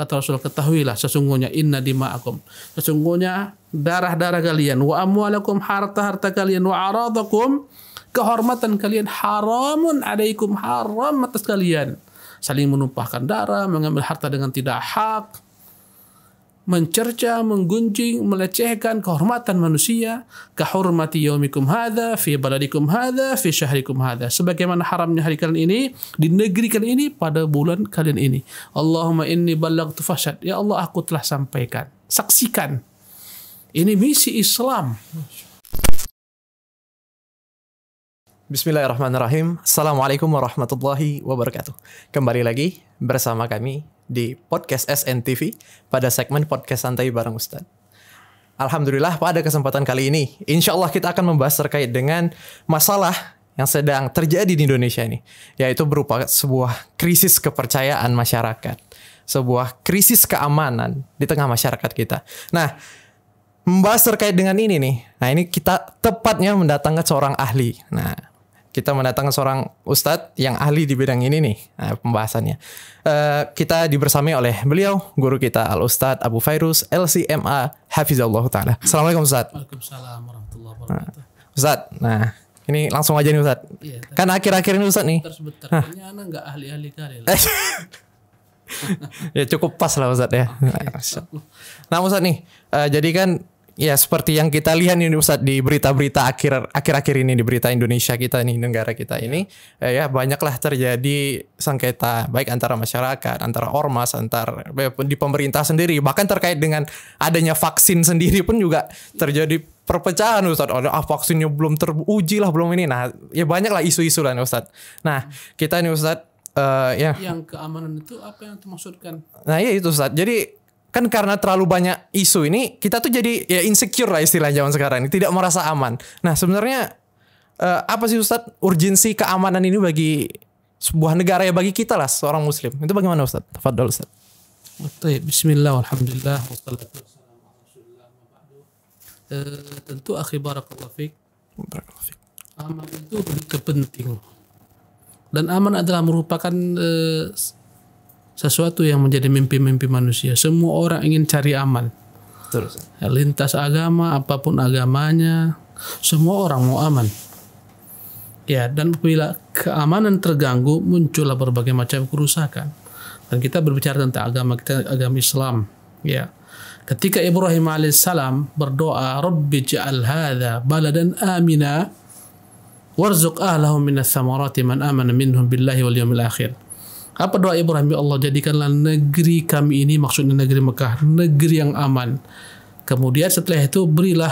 Kata Rasul, ketahuilah sesungguhnya inna dima'akum, sesungguhnya darah-darah kalian, wa amwalakum, harta-harta kalian, wa aradakum, kehormatan kalian, haramun alaikum, haram atas kalian. Saling menumpahkan darah, mengambil harta dengan tidak hak, mencerca, menggunjing, melecehkan kehormatan manusia, kahurmati yaumikum hadza fi baladikum hadza fi syahrikum hadza, sebagaimana haramnya hari kalian ini di negeri kalian ini pada bulan kalian ini. Allahumma inni ballaghtu fashhad, ya Allah aku telah sampaikan, saksikan. Ini misi Islam. Bismillahirrahmanirrahim. Assalamualaikum warahmatullahi wabarakatuh. Kembali lagi bersama kami di podcast SNTV pada segmen podcast santai bareng Ustadz. Alhamdulillah pada kesempatan kali ini, insya Allah kita akan membahas terkait dengan masalah yang sedang terjadi di Indonesia ini, yaitu berupa sebuah krisis kepercayaan masyarakat, sebuah krisis keamanan di tengah masyarakat kita. Nah, membahas terkait dengan ini nih, nah ini kita tepatnya mendatangkan seorang ahli. Nah, kita mendatangkan seorang ustadz yang ahli di bidang ini nih, pembahasannya. Kita dibersamai oleh beliau, guru kita Al-Ustadz Abu Fairuz, LCMA, Hafizallahu Ta'ala. Assalamualaikum Ustadz. Waalaikumsalam warahmatullahi wabarakatuh. Ustadz, nah ini langsung aja nih Ustadz. Iya, kan akhir-akhir ini Ustadz nih. Sebentar, kayaknya anak nggak ahli-ahli kali lah. Ya cukup pas lah Ustadz ya. Nah Ustadz nih, jadi kan ya seperti yang kita lihat nih Ustadz di berita-berita akhir-akhir ini di berita Indonesia kita nih, negara kita ini, ya banyaklah terjadi sengketa baik antara masyarakat, antara ormas, antar di pemerintah sendiri, bahkan terkait dengan adanya vaksin sendiri pun juga terjadi perpecahan Ustadz. Vaksinnya belum teruji lah, belum ini. Nah ya banyaklah isu-isu lah Ustadz. Nah kita nih Ustadz ya. Yang keamanan itu apa yang dimaksudkan? Nah ya itu Ustadz. Jadi kan karena terlalu banyak isu ini, kita tuh jadi ya insecure lah istilah zaman sekarang ini, tidak merasa aman. Nah sebenarnya apa sih Ustadz urgensi keamanan ini bagi sebuah negara, ya bagi kita lah seorang muslim, itu bagaimana Ustadz? Tafadhol Ustadz. Bismillah, alhamdulillah, wassalatu wassalamu ala rasulillah, wa ba'du. Tentu akhi barakallahu fiik, aman itu begitu penting, dan aman adalah merupakan sesuatu yang menjadi mimpi-mimpi manusia. Semua orang ingin cari aman. Terus. Lintas agama, apapun agamanya, semua orang mau aman. Ya, dan bila keamanan terganggu, muncullah berbagai macam kerusakan. Dan kita berbicara tentang agama kita, agama Islam. Ya, ketika Ibrahim alaihissalam berdoa, Rabbi ja'al hadha baladan amina, warzuq ahlahu minas thamarati man amana minhum billahi wal yawmil akhir. Apa doa Ibrahim? Ya Allah, jadikanlah negeri kami ini, maksudnya negeri Mekah, negeri yang aman. Kemudian setelah itu berilah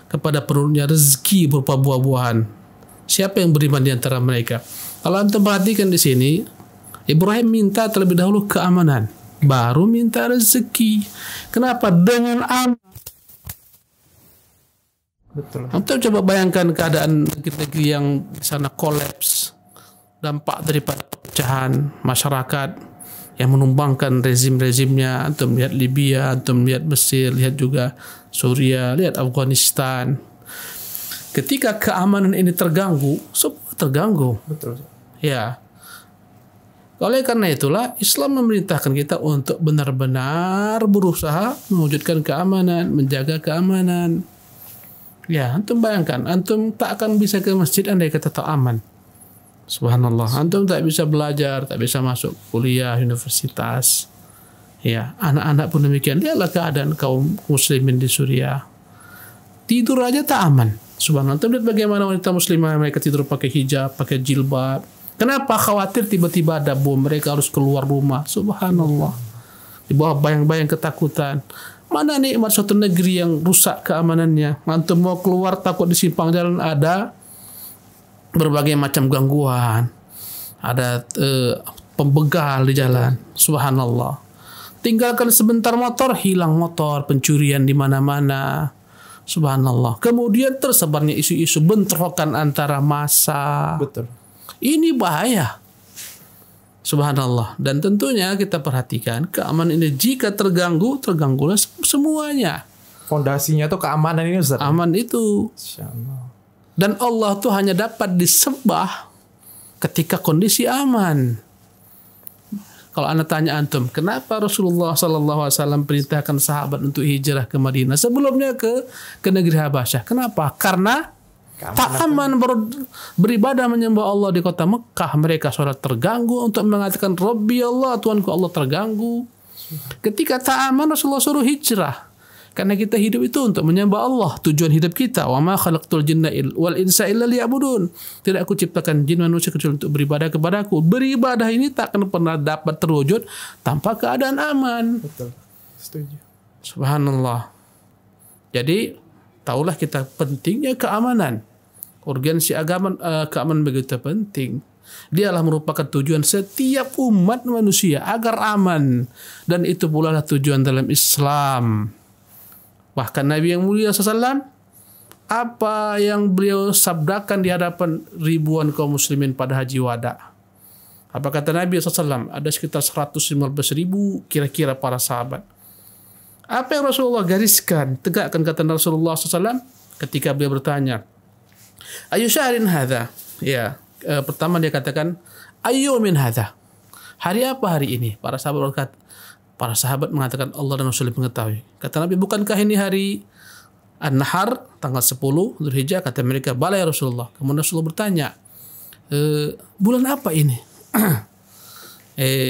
kepada penduduknya rezeki berupa buah-buahan. Siapa yang beriman di antara mereka? Kalau anda perhatikan di sini, Ibrahim minta terlebih dahulu keamanan, baru minta rezeki. Kenapa? Dengan aman. Betul. Anda coba bayangkan keadaan negeri-negeri yang di sana kolaps, dampak daripada pecahan masyarakat yang menumbangkan rezim-rezimnya. Antum lihat Libya, antum lihat Mesir, lihat juga Suriah, lihat Afghanistan. Ketika keamanan ini terganggu, semua terganggu. Betul. Ya. Oleh karena itulah Islam memerintahkan kita untuk benar-benar berusaha mewujudkan keamanan, menjaga keamanan. Ya, antum bayangkan, antum tak akan bisa ke masjid andai kata tak aman. Subhanallah, antum tak bisa belajar, tak bisa masuk kuliah, universitas. Ya, anak-anak pun demikian. Lihatlah keadaan kaum muslimin di Suriah. Tidur aja tak aman. Subhanallah, antum lihat bagaimana wanita muslimah, mereka tidur pakai hijab, pakai jilbab. Kenapa? Khawatir tiba-tiba ada bom, mereka harus keluar rumah. Subhanallah. Di bawah bayang-bayang ketakutan. Mana nikmat suatu negeri yang rusak keamanannya. Antum mau keluar takut di simpang jalan ada berbagai macam gangguan, ada pembegal di jalan. Subhanallah. Tinggalkan sebentar motor, hilang motor, pencurian di mana-mana. Subhanallah. Kemudian tersebarnya isu-isu bentrokan antara massa. Betul. Ini bahaya. Subhanallah. Dan tentunya kita perhatikan keamanan ini jika terganggu, terganggulah semuanya. Fondasinya tuh keamanan ini Ustaz. Aman itu. Insyaallah. Dan Allah tuh hanya dapat disembah ketika kondisi aman. Kalau anda tanya antum, kenapa Rasulullah SAW perintahkan sahabat untuk hijrah ke Madinah sebelumnya ke negeri Habasyah? Kenapa? Karena tak aman beribadah menyembah Allah di kota Mekah. Mereka sholat terganggu untuk mengatakan Rabbi Allah, Tuhanku Allah terganggu. Ketika tak aman, Rasulullah suruh hijrah. Karena kita hidup itu untuk menyembah Allah, tujuan hidup kita. Wa ma khalaqtul jinna wal insa illa liya'budun. Tidak aku ciptakan jin manusia kecuali untuk beribadah kepadaku. Beribadah ini tak akan pernah dapat terwujud tanpa keadaan aman. Betul. Setuju. Subhanallah. Jadi tahulah kita pentingnya keamanan. Urgensi keamanan begitu penting. Dialah merupakan tujuan setiap umat manusia agar aman, dan itu pula lah tujuan dalam Islam. Bahkan Nabi yang mulia SAW, apa yang beliau sabdakan di hadapan ribuan kaum muslimin pada haji wada? Apa kata Nabi SAW? Ada sekitar 115 ribu kira-kira para sahabat. Apa yang Rasulullah gariskan, tegakkan kata Rasulullah SAW ketika beliau bertanya, ayu syahrin hadha? Ya, pertama dia katakan, ayu min hadha? Hari apa hari ini? Para sahabat mengatakan Allah dan Rasul mengetahui. Kata Nabi, bukankah ini hari An-Nahar tanggal 10 Dzulhijjah? Kata mereka, bala ya Rasulullah. Kemudian Rasulullah bertanya, bulan apa ini?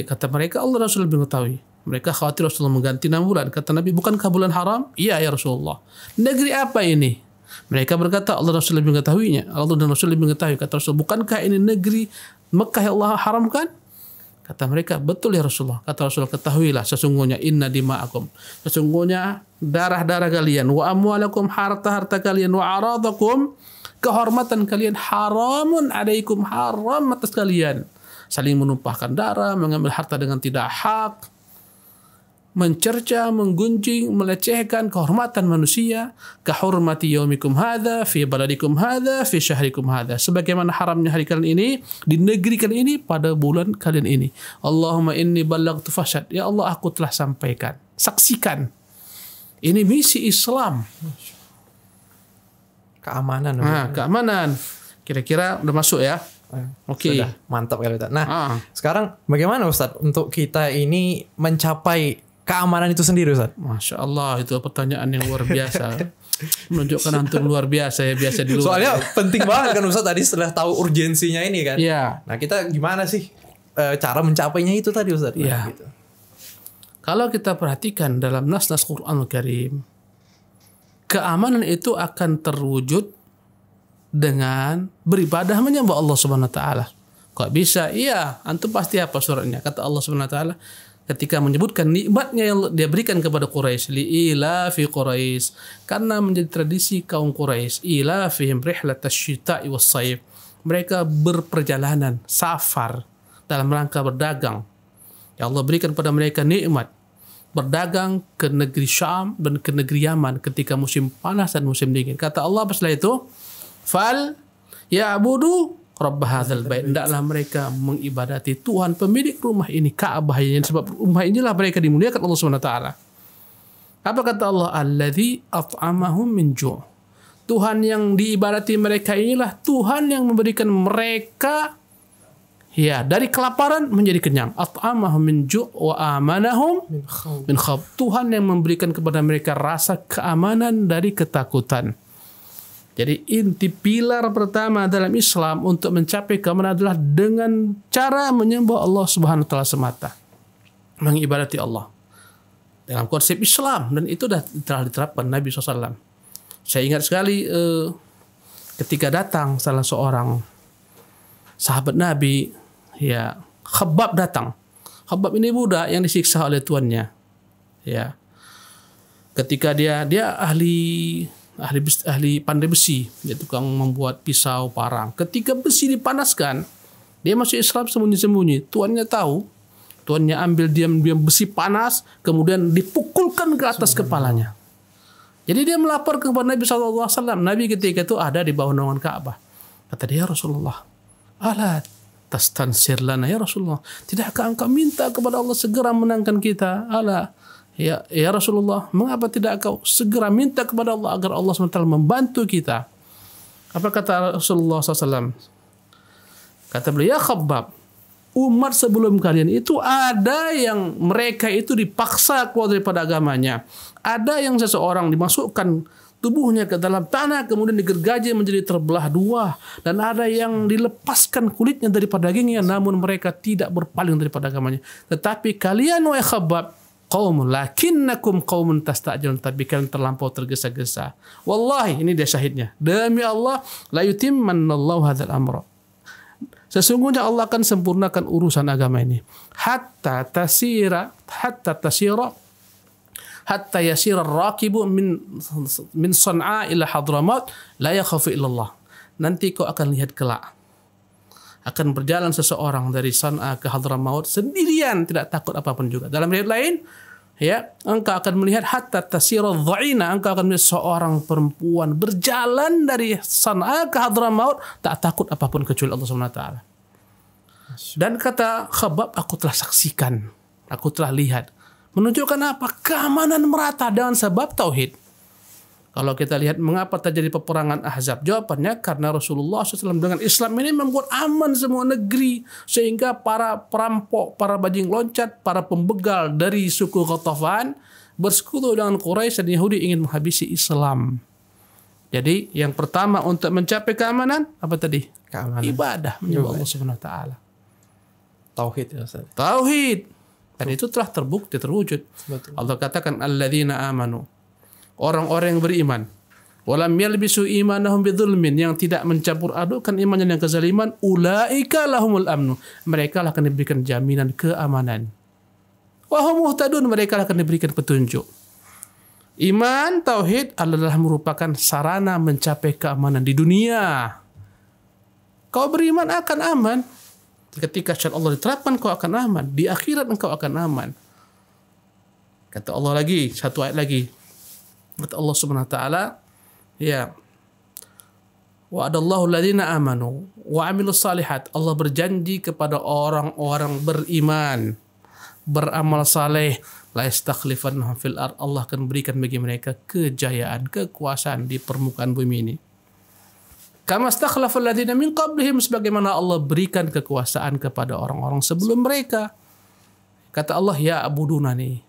Kata mereka, Allah dan Rasul mengetahui. Mereka khawatir Rasulullah mengganti 6 bulan. Kata Nabi, bukankah bulan haram? Iya ya Rasulullah. Negeri apa ini? Mereka berkata, Allah dan Rasul mengetahuinya. Allah dan Rasul mengetahui. Kata Rasul, bukankah ini negeri Mekah yang Allah haramkan? Kata mereka, betul ya Rasulullah. Kata Rasulullah, ketahuilah sesungguhnya inna dima'akum, sesungguhnya darah-darah kalian, wa amwalakum, harta-harta kalian, wa aradakum, kehormatan kalian, haramun alaikum, haram atas kalian. Saling menumpahkan darah, mengambil harta dengan tidak hak, mencerca, menggunjing, melecehkan kehormatan manusia, kahurmati yaumikum hadza fi baladikum hadza fi syahrikum hadza, sebagaimana haramnya hari kalian ini di negeri kalian ini pada bulan kalian ini. Allahumma inni ballaghtu fashhad, ya Allah aku telah sampaikan, saksikan. Ini misi Islam. Keamanan. Nah, keamanan. Kira-kira udah masuk ya? Oke. Sudah, mantap kali Ustaz. Nah, sekarang bagaimana Ustaz untuk kita ini mencapai keamanan itu sendiri Ustaz? Masya Allah, itu pertanyaan yang luar biasa. Menunjukkan antum luar biasa ya, biasa di luar. Soalnya penting banget kan Ustaz tadi setelah tahu urgensinya ini kan. Iya. Nah kita gimana sih cara mencapainya itu tadi Ustaz? Iya. Nah, gitu. Kalau kita perhatikan dalam nas-nas Qur'anul Karim, keamanan itu akan terwujud dengan beribadah menyembah Allah Subhanahu wa taala. Kok bisa? Iya, antum pasti apa suratnya? Kata Allah Subhanahu wa taala ketika menyebutkan nikmatnya yang dia berikan kepada Quraisy, li'ila fi Quraisy, karena menjadi tradisi kaum Quraisy, ila fihim rihlatash syita'i was-sayf, mereka berperjalanan safar dalam rangka berdagang. Ya Allah berikan pada mereka nikmat berdagang ke negeri Syam dan ke negeri Yaman ketika musim panas dan musim dingin. Kata Allah setelah itu, fal ya'budu Rabb hadzal bait, hendaklah mereka mengibadati Tuhan pemilik rumah ini, Ka'bah ini, sebab rumah inilah mereka dimuliakan Allah Subhanahu wa taala. Apa kata Allah? Alladzi at'amahum min ju'. Tuhan yang diibadati mereka inilah Tuhan yang memberikan mereka dari kelaparan menjadi kenyang. At'amahum min ju' wa amanahum min khawf. Tuhan yang memberikan kepada mereka rasa keamanan dari ketakutan. Jadi inti pilar pertama dalam Islam untuk mencapai keamanan adalah dengan cara menyembah Allah Subhanahu wa taala semata. Mengibadati Allah. Dalam konsep Islam, dan itu telah diterapkan Nabi SAW. Saya ingat sekali ketika datang salah seorang sahabat Nabi, ya, Khabbab datang. Khabbab ini budak yang disiksa oleh tuannya. Ya. Ketika dia ahli pandai besi, dia tukang membuat pisau, parang. Ketika besi dipanaskan, dia masuk Islam sembunyi-sembunyi. Tuannya tahu, tuannya ambil diam-diam besi panas, kemudian dipukulkan ke atas kepalanya. Jadi dia melapor kepada Nabi SAW. Nabi ketika itu ada di bawah naungan Ka'bah. Kata dia, Rasulullah, ala tastansir lana ya Rasulullah, tidakkah engkau minta kepada Allah segera menangkan kita? Ala Ya Rasulullah, mengapa tidak kau segera minta kepada Allah agar Allah SWT membantu kita? Apa kata Rasulullah SAW? Kata beliau, ya Khabbab, umat sebelum kalian itu ada yang mereka itu dipaksa keluar daripada agamanya. Ada yang seseorang dimasukkan tubuhnya ke dalam tanah kemudian digergaji menjadi terbelah dua, dan ada yang dilepaskan kulitnya daripada dagingnya namun mereka tidak berpaling daripada agamanya. Tetapi kalian wahai Khabbab, qaumun lakinnakum qaumun tastajilun, tapi kalian terlampau tergesa-gesa. Wallahi, ini dia syahidnya, demi Allah, la yutimmannallahu hadzal amra, sesungguhnya Allah akan sempurnakan urusan agama ini, hatta yasira rakibu min San'a ila Hadramaut la yakhafu illallah. Nanti kau akan lihat kelak akan berjalan seseorang dari San'a ke Hadramaut sendirian, tidak takut apapun juga. Dalam riwayat lain, ya, engkau akan melihat hatta tasira dha'ina, engkau akan melihat seorang perempuan berjalan dari San'a ke Hadramaut tak takut apapun kecuali Allah Subhanahu wa taala. Dan kata Khabbab, aku telah saksikan, aku telah lihat. Menunjukkan apa? Keamanan merata dengan sebab tauhid. Kalau kita lihat mengapa terjadi peperangan Ahzab, jawabannya karena Rasulullah SAW dengan Islam ini membuat aman semua negeri, sehingga para perampok, para bajing loncat, para pembegal dari suku Ghatafan bersekutu dengan Quraisy dan Yahudi ingin menghabisi Islam. Jadi yang pertama untuk mencapai keamanan apa tadi? Keamanan. Ibadah menyembah Allah Subhanahu wa taala. Tauhid ya Ustaz. Tauhid. Dan itu telah terbukti, terwujud. Betul. Allah katakan alladzina amanu, orang-orang yang beriman, walam yalbisu imanahum bidzulmin, yang tidak mencampur adukan imannya dengan kezaliman, ulaika lahumul amnu, mereka akan diberikan jaminan keamanan. Wa hum muhtadun, mereka akan diberikan petunjuk. Iman, tauhid adalah merupakan sarana mencapai keamanan di dunia. Kau beriman akan aman. Ketika syariat Allah diterapkan, kau akan aman. Di akhirat engkau akan aman. Kata Allah lagi, satu ayat lagi. Kata Allah Subhanahu wa taala, ya. Wa'adallahu alladhina amanu wa 'amilus salihat. Allah berjanji kepada orang-orang beriman, beramal saleh, la yastakhlifannahum fil ard. Allah akan berikan bagi mereka kejayaan, kekuasaan di permukaan bumi ini. Kama stakhlafal ladzina min qablihim, sebagaimana Allah berikan kekuasaan kepada orang-orang sebelum mereka. Kata Allah, ya abudunani.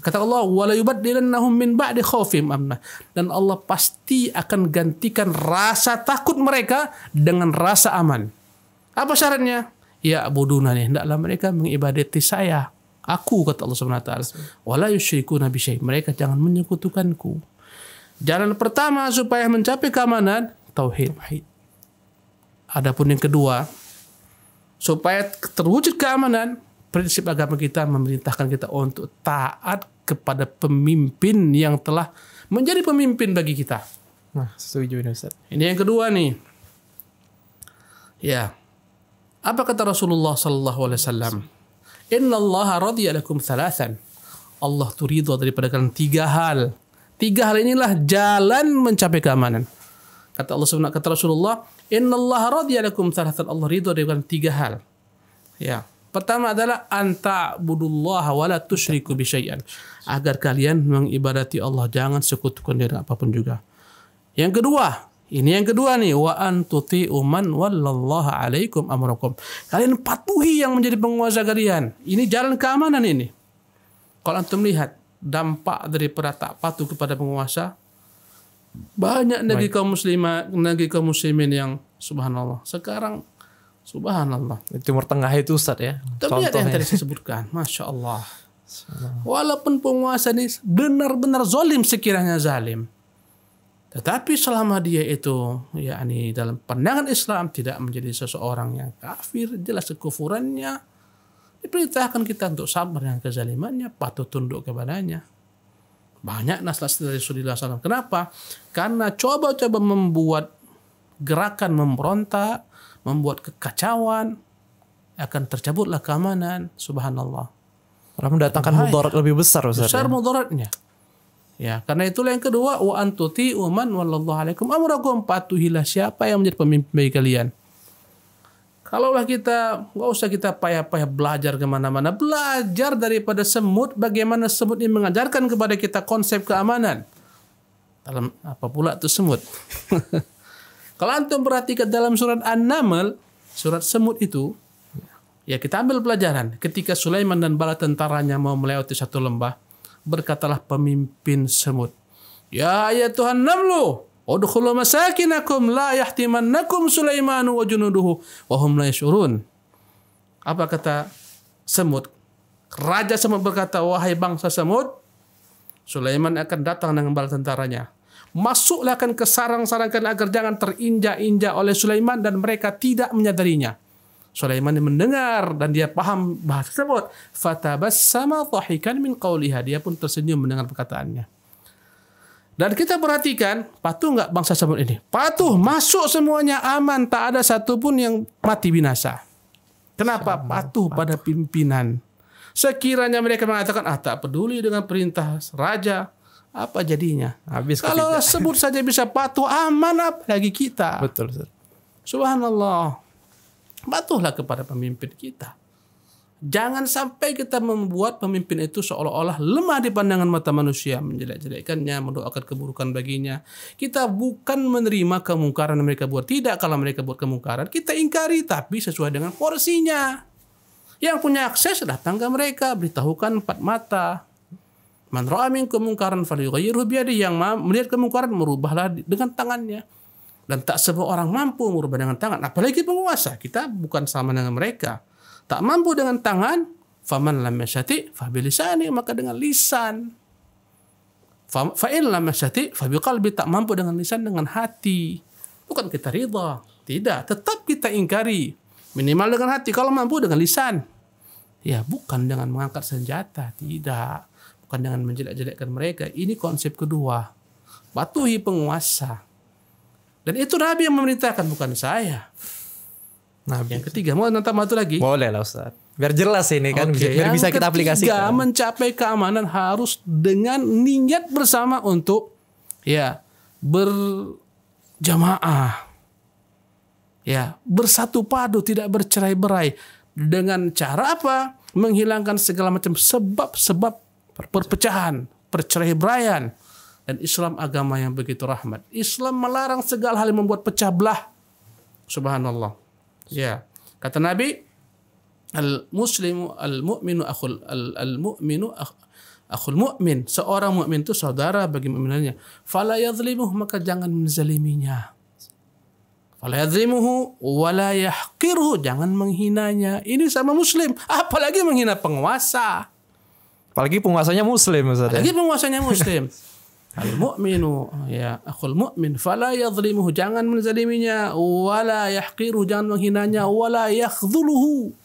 Kata Allah, wala yubaddilannahum min ba'di khaufihim amna. Dan Allah pasti akan gantikan rasa takut mereka dengan rasa aman. Apa syaratnya? Ya abudunani, hendaklah mereka mengibadati saya, aku, kata Allah Subhanahu wa taala. Wala yusyrikuna bi syai', mereka jangan menyekutukanku. Jalan pertama supaya mencapai keamanan, tauhid. Adapun yang kedua, supaya terwujud keamanan, prinsip agama kita memerintahkan kita untuk taat kepada pemimpin yang telah menjadi pemimpin bagi kita. Nah, setuju nih Ustaz. Ini yang kedua nih. Ya. Apa kata Rasulullah sallallahu alaihi wasallam? Innallaha radiya lakum thalathan. Allah tu ridha daripada kalian 3 hal. 3 hal inilah jalan mencapai keamanan. Kata Allah Subhanahu, kata Rasulullah, innallaha radiya lakum thalathan. Allah ridha dengan 3 hal. Ya. Pertama adalah anta budullaha wa la tusyriku bi syai'an. Agar kalian mengibadati Allah, jangan sekutukan dengan apapun juga. Yang kedua, ini yang kedua nih, wa antuti'u man wallallaha alaikum amrakum. Kalian patuhi yang menjadi penguasa kalian. Ini jalan keamanan ini. Kalau antum lihat dampak daripada tak patuh kepada penguasa, banyak negeri kaum muslimah, negeri kaum muslimin yang subhanallah sekarang, subhanallah, Di Timur Tengah itu Ustaz ya. tapi ada yang tadi saya sebutkan, masya Allah. Walaupun penguasa ini benar-benar zalim sekiranya zalim, tetapi selama dia itu yakni dalam pandangan Islam tidak menjadi seseorang yang kafir, jelas kekufurannya, diperintahkan kita untuk sabar dengan kezalimannya, patuh tunduk kepadanya. Banyak nas-nas dari Rasulullah SAW. Kenapa? Karena coba-coba membuat gerakan memberontak, membuat kekacauan, akan tercabutlah keamanan. Subhanallah. Orang mendatangkan mudarat lebih besar Ustaz. Besar mudaratnya. Ya, karena itulah yang kedua, wa antuti'u man wallallahu alaikum amrakum, patuhilah siapa yang menjadi pemimpin bagi kalian. Kalaulah kita, nggak usah kita payah-payah belajar kemana-mana. Belajar daripada semut, bagaimana semut ini mengajarkan kepada kita konsep keamanan. Dalam apa pula itu semut? Kalau antum perhatikan dalam surat An-Naml, surat semut itu, Ya, kita ambil pelajaran. Ketika Sulaiman dan bala tentaranya mau melewati satu lembah, berkatalah pemimpin semut, "Ya Tuhan namlu, udkhulu masakinakum la yahtimannakum Sulaimanu wa junuduhu wa hum la yash'urun." Apa kata semut? Raja semut berkata, "Wahai bangsa semut, Sulaiman akan datang dengan bala tentaranya. Masuklah ke sarang-sarangkan agar jangan terinjak-injak oleh Sulaiman dan mereka tidak menyadarinya." Sulaiman mendengar dan dia paham bahasa semut. Fatabassama dhahikan min qawliha. Dia pun tersenyum mendengar perkataannya. Dan kita perhatikan, patuh nggak bangsa semut ini? Patuh, masuk semuanya aman, tak ada satupun yang mati binasa. Kenapa? Patuh pada pimpinan. Sekiranya mereka mengatakan, tak peduli dengan perintah raja, apa jadinya? Habis kalau semut saja bisa patuh, aman apalagi kita. Betul. Subhanallah. Patuhlah kepada pemimpin kita. Jangan sampai kita membuat pemimpin itu seolah-olah lemah di pandangan mata manusia, menjelek-jelekkannya, mendoakan keburukan baginya. Kita bukan menerima kemungkaran yang mereka buat. Tidak, kalau mereka buat kemungkaran, kita ingkari, tapi sesuai dengan porsinya. Yang punya akses datang ke mereka, beritahukan 4 mata. Man ra'a minkum mungkaran falyughayyirhu biyadihi, yang melihat kemungkaran merubahlah dengan tangannya. Dan tak semua orang mampu merubah dengan tangan, apalagi penguasa. Kita bukan sama dengan mereka. Tak mampu dengan tangan, faman lam yastati' fa bilisani, maka dengan lisan. Fa in lam yastati' fa biqalbi, tak mampu dengan lisan, dengan hati. Bukan kita ridha, tidak, tetap kita ingkari. Minimal dengan hati, kalau mampu dengan lisan. Ya, bukan dengan mengangkat senjata, tidak. Bukan dengan menjelek-jelekkan mereka. Ini konsep kedua. Patuhi penguasa. Dan itu Nabi yang memerintahkan, bukan saya. Nabi. Yang ketiga, mau nanti satu lagi? Boleh lah Ustaz. Biar jelas ini kan, biar bisa kita aplikasikan. Yang ketiga, mencapai keamanan harus dengan niat bersama untuk berjamaah. Ya, bersatu padu, tidak bercerai-berai. Dengan cara apa? Menghilangkan segala macam sebab-sebab perpecahan, perceraian. Dan Islam agama yang begitu rahmat. Islam melarang segala hal yang membuat pecah belah. Subhanallah. Ya, kata Nabi, al-muslimu al-mu'minu akhul mu'min. Seorang mukmin itu saudara bagi mukminannya. Fala yadhlimuhu, maka jangan menzaliminya. Fala yadhlimuhu wa la yahqirhu, jangan menghinanya. Ini sama muslim, apalagi menghina penguasa. Apalagi penguasanya muslim, Ustaz. Apalagi penguasanya muslim. Al-mu'minu akhul mu'min fala yadhlimuhu, jangan menzaliminya, wala yahqiruhu, jangan menghinanya, wala yakhdhuluhu,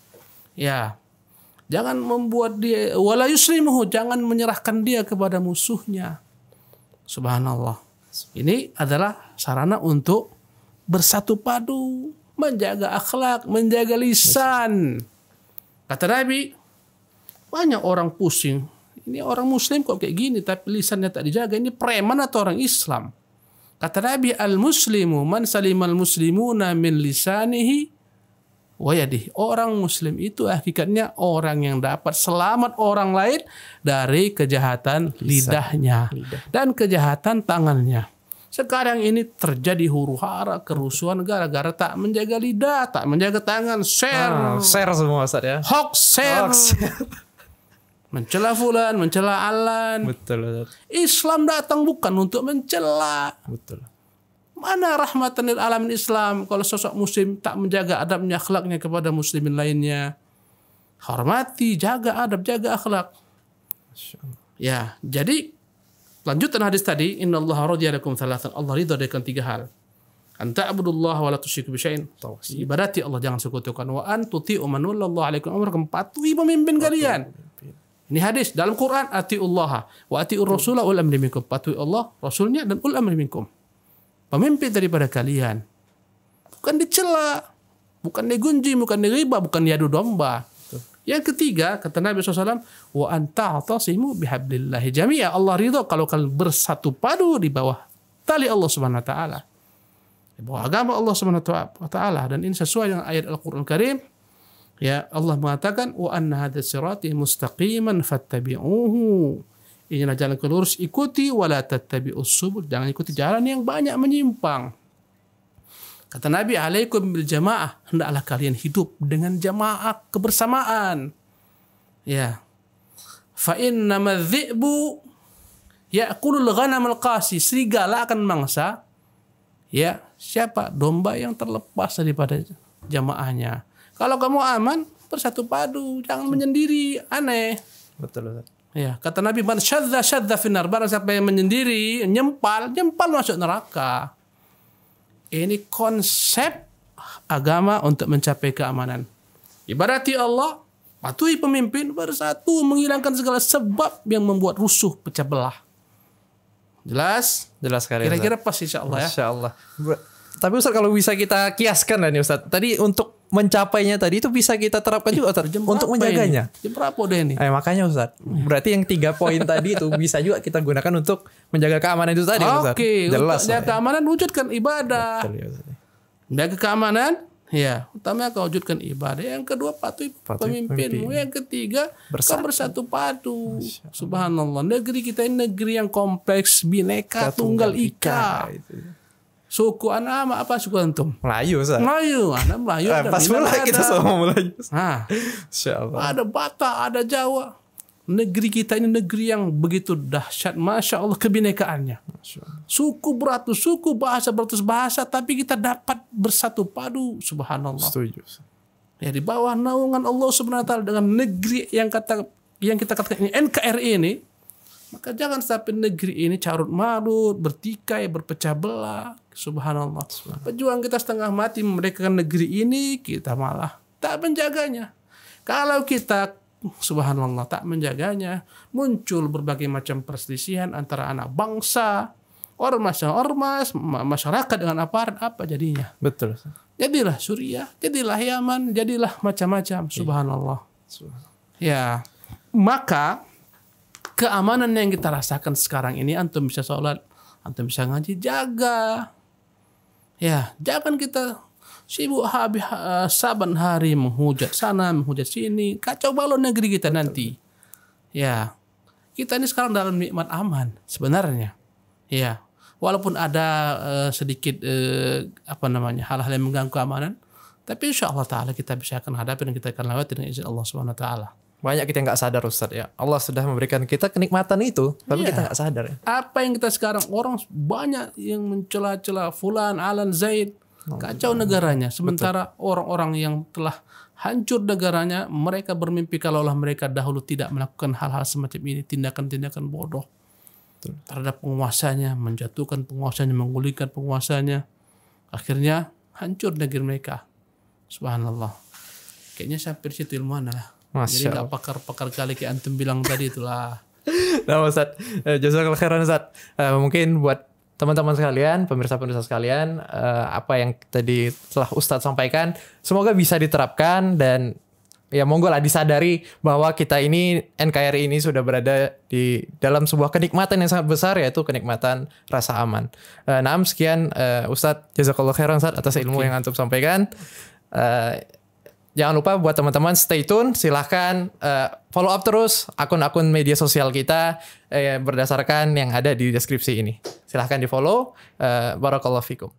jangan membuat dia, wala yuslimuhu, jangan menyerahkan dia kepada musuhnya. Subhanallah. Ini adalah sarana untuk bersatu padu, menjaga akhlak, menjaga lisan. Kata Nabi, banyak orang pusing. Ini orang muslim kok kayak gini, tapi lisannya tak dijaga. Ini preman atau orang Islam? Kata Nabi, al-muslimu man salimal muslimuna min lisanihi wa yadihi. Orang muslim itu hakikatnya orang yang dapat selamat orang lain dari kejahatan lidahnya dan kejahatan tangannya. Sekarang ini terjadi huru-hara, kerusuhan gara-gara tak menjaga lidah, tak menjaga tangan, share semua Ustaz ya. Hoax, share. Mencela fulan, mencela alan. Betul. Islam datang bukan untuk mencela. Betul. Mana rahmatan lil alamin Islam kalau sosok muslim tak menjaga adabnya, akhlaknya kepada muslimin lainnya. Hormati, jaga adab, jaga akhlak. Ya, jadi lanjutan hadis tadi, innallaha radiya lakum thalathan. Allah ridha dari 3 hal. An ta'budullaha wa la tusyriku bisyai'in. Ibadati Allah, jangan sekutukan. Wa an tuti'u man wallallahu alaikum amrakum. Patuhi pemimpin kalian. Ini hadis dalam Quran, atiullaha wa atiur rasula ul amri minkum. Patuhi Allah, Rasulnya, dan ul amri minkum. Pemimpin daripada kalian. Bukan dicela, bukan digunjing, bukan diriba, bukan diadu domba. Yang ketiga, kata Nabi SAW, wa anta atasimu bihablillahi jami'a. Allah ridha kalau kalian bersatu padu di bawah tali Allah Subhanahu wa taala. Di bawah agama Allah Subhanahu wa taala, dan ini sesuai dengan ayat Al-Qur'an Karim. Ya, Allah mengatakan wa anna hadza sirati mustaqiman fattabi'uhu. Inilah jalan lurus, ikuti, wala tattabi'us subul, jangan ikuti jalan yang banyak menyimpang. Kata Nabi, alaikum bil jamaah, hendaklah kalian hidup dengan jamaah kebersamaan. Ya. Fa innama dhi'bu ya'kulul ghanam al-qasi, serigala akan mangsa ya siapa? Domba yang terlepas daripada jamaahnya. Kalau kamu aman, bersatu padu, jangan menyendiri, aneh. Betul. Ya, kata Nabi, man syadza finnar, barang siapa yang menyendiri, nyempal masuk neraka. Ini konsep agama untuk mencapai keamanan. Ibadati Allah, patuhi pemimpin, bersatu, menghilangkan segala sebab yang membuat rusuh, pecah belah. Jelas? Jelas sekali. Kira-kira pas insyaallah ya. Insyaallah. Tapi Ustaz, kalau bisa kita kiaskan nih Ustaz. Tadi untuk mencapainya tadi itu bisa kita terapkan juga Ustaz, untuk menjaganya. Jam berapa udah ini? Makanya Ustaz. Berarti yang 3 poin tadi itu bisa juga kita gunakan untuk menjaga keamanan itu tadi Ustaz. Oke, jelas. Untuk menjaga keamanan wujudkan ibadah. Betul, ya, Ustaz. Menjaga keamanan, ya, utama kau wujudkan ibadah. Yang kedua, patuhi pemimpinmu. Yang ketiga, kau bersatu padu. Subhanallah. Negeri kita ini negeri yang kompleks, bineka tunggal ika. Suku anak apa suku antum? Melayu, Ustaz. Melayu, anak Melayu. Ada pas pula kita sama Melayu. Nah, Insyaallah. ada Batak, ada Jawa. Negeri kita ini negeri yang begitu dahsyat, masya Allah kebinekaannya. Suku beratus suku, bahasa beratus bahasa, tapi kita dapat bersatu padu. Subhanallah. Setuju. Ya, di bawah naungan Allah Subhanahu wa taala dengan negeri yang kita katakan ini NKRI ini, maka jangan sampai negeri ini carut marut, bertikai, berpecah belah. Subhanallah. Pejuang kita setengah mati memerdekakan negeri ini, kita malah tak menjaganya. Kalau kita subhanallah tak menjaganya, muncul berbagai macam perselisihan antara anak bangsa, ormas, masyarakat dengan aparat, apa jadinya? Betul. Jadilah Suriah, jadilah Yaman, jadilah macam-macam. Subhanallah. Ya, maka keamanan yang kita rasakan sekarang ini, antum bisa sholat, antum bisa ngaji, jaga. Ya, jangan kita sibuk habis saban hari menghujat sana, menghujat sini, kacau balau negeri kita nanti. Ya, kita ini sekarang dalam nikmat aman sebenarnya. Ya, walaupun ada sedikit hal-hal yang mengganggu keamanan, tapi insya Allah Taala kita bisa akan hadapi dan kita akan lewati dengan izin Allah Subhanahu Wa Taala. Banyak kita nggak sadar Ustaz ya. Allah sudah memberikan kita kenikmatan itu, tapi kita nggak sadar. Ya. Apa yang kita sekarang, orang banyak yang mencela-cela fulan, alan, zaid, kacau negaranya. Sementara orang-orang yang telah hancur negaranya, mereka bermimpi kalaulah mereka dahulu tidak melakukan hal-hal semacam ini, tindakan-tindakan bodoh terhadap penguasanya, menjatuhkan penguasanya, menggulingkan penguasanya. Akhirnya hancur negeri mereka. Subhanallah. Kayaknya sampai situ ilmuwan lah. Jadi nggak pakar-pakar kali kayak antum bilang tadi itulah. Nah Ustaz, jazakallahu khairan Ustaz. Mungkin buat teman-teman sekalian, pemirsa-pemirsa sekalian, apa yang tadi telah Ustaz sampaikan, semoga bisa diterapkan dan ya monggo lah disadari bahwa kita ini, NKRI ini sudah berada di dalam sebuah kenikmatan yang sangat besar, yaitu kenikmatan rasa aman. Naam, sekian Ustaz, jazakallahu khairan Ustaz atas ilmu yang antum sampaikan. Jangan lupa buat teman-teman stay tune, silahkan follow up terus akun-akun media sosial kita berdasarkan yang ada di deskripsi ini. Silahkan di follow. Barakallahu fikum.